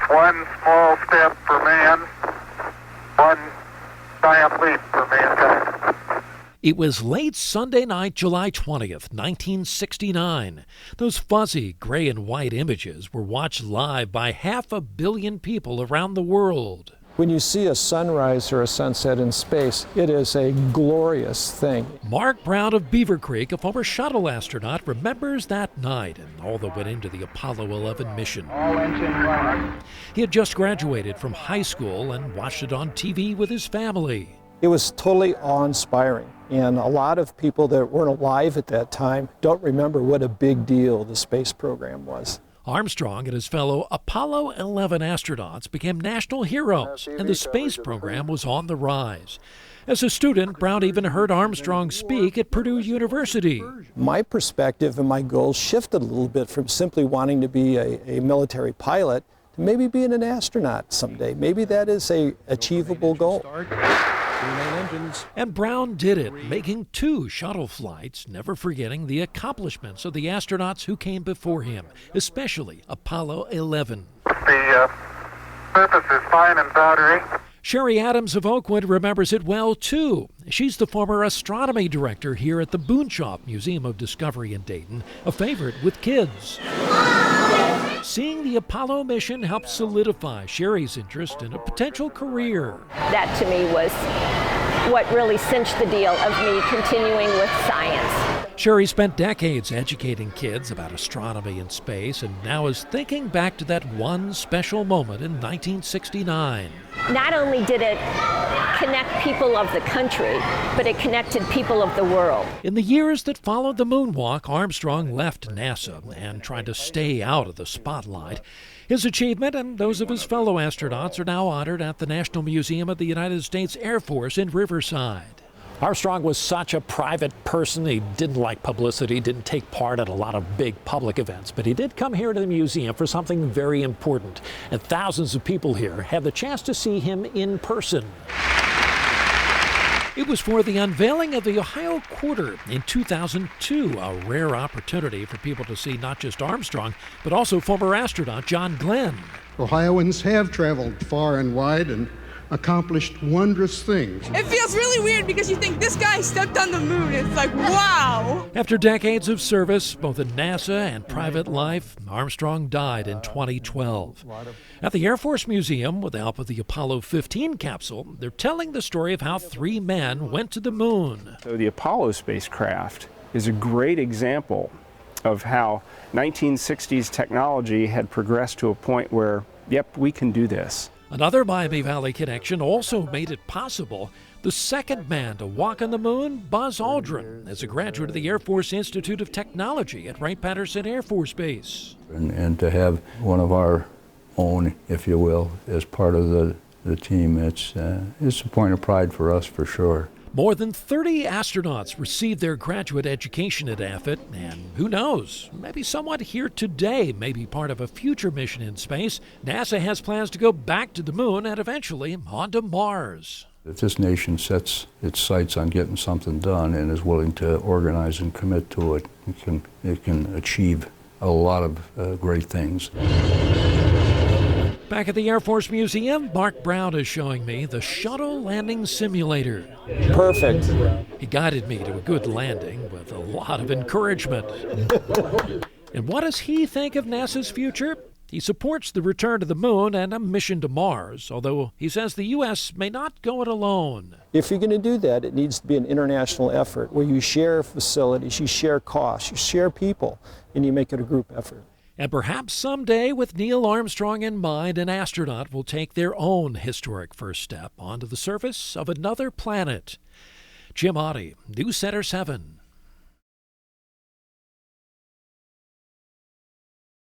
One small step for man, one giant leap for mankind. It was late Sunday night, July 20th, 1969. Those fuzzy gray and white images were watched live by 500 million people around the world. When you see a sunrise or a sunset in space, it is a glorious thing. Mark Brown of Beaver Creek, a former shuttle astronaut, remembers that night and all that went into the Apollo 11 mission. All engine running. He had just graduated from high school and watched it on TV with his family. It was totally awe-inspiring, and a lot of people that weren't alive at that time don't remember what a big deal the space program was. Armstrong and his fellow Apollo 11 astronauts became national heroes, and the space program was on the rise. As a student, Brown even heard Armstrong speak at Purdue University. My perspective and my goals shifted a little bit from simply wanting to be a military pilot to maybe being an astronaut someday. Maybe that is an achievable goal. And Brown did it, making 2 shuttle flights, never forgetting the accomplishments of the astronauts who came before him, especially Apollo 11. The surface is fine and powdery. Sherry Adams of Oakwood remembers it well, too. She's the former astronomy director here at the Boonshoff Museum of Discovery in Dayton, a favorite with kids. Seeing the Apollo mission helped solidify Sherry's interest in a potential career. That to me was what really cinched the deal of me continuing with science. Sherry spent decades educating kids about astronomy and space, and now is thinking back to that one special moment in 1969. Not only did it connect people of the country, but it connected people of the world. In the years that followed the moonwalk, Armstrong left NASA and tried to stay out of the spotlight. His achievement and those of his fellow astronauts are now honored at the National Museum of the United States Air Force in Riverside. Armstrong was such a private person. He didn't like publicity, didn't take part in a lot of big public events, but he did come here to the museum for something very important, and thousands of people here had the chance to see him in person. It was for the unveiling of the Ohio Quarter in 2002, a rare opportunity for people to see not just Armstrong, but also former astronaut John Glenn. Ohioans have traveled far and wide and accomplished wondrous things. It feels really weird because you think this guy stepped on the moon. It's like, wow! After decades of service, both in NASA and private life, Armstrong died in 2012. At the Air Force Museum, with the help of the Apollo 15 capsule, they're telling the story of how 3 men went to the moon. So the Apollo spacecraft is a great example of how 1960s technology had progressed to a point where, yep, we can do this. Another Miami Valley connection also made it possible. The second man to walk on the moon, Buzz Aldrin, as a graduate of the Air Force Institute of Technology at Wright-Patterson Air Force Base. And to have one of our own, if you will, as part of the team, it's a point of pride for us for sure. More than 30 astronauts received their graduate education at AFIT, and who knows, maybe someone here today may be part of a future mission in space. NASA has plans to go back to the moon and eventually onto Mars. If this nation sets its sights on getting something done and is willing to organize and commit to it, it can achieve a lot of great things. Back at the Air Force Museum, Mark Brown is showing me the shuttle landing simulator. Perfect. He guided me to a good landing with a lot of encouragement. And what does he think of NASA's future? He supports the return to the moon and a mission to Mars, although he says the U.S. may not go it alone. If you're going to do that, it needs to be an international effort where you share facilities, you share costs, you share people, and you make it a group effort. And perhaps someday, with Neil Armstrong in mind, an astronaut will take their own historic first step onto the surface of another planet. Jim Oddie, News Center 7.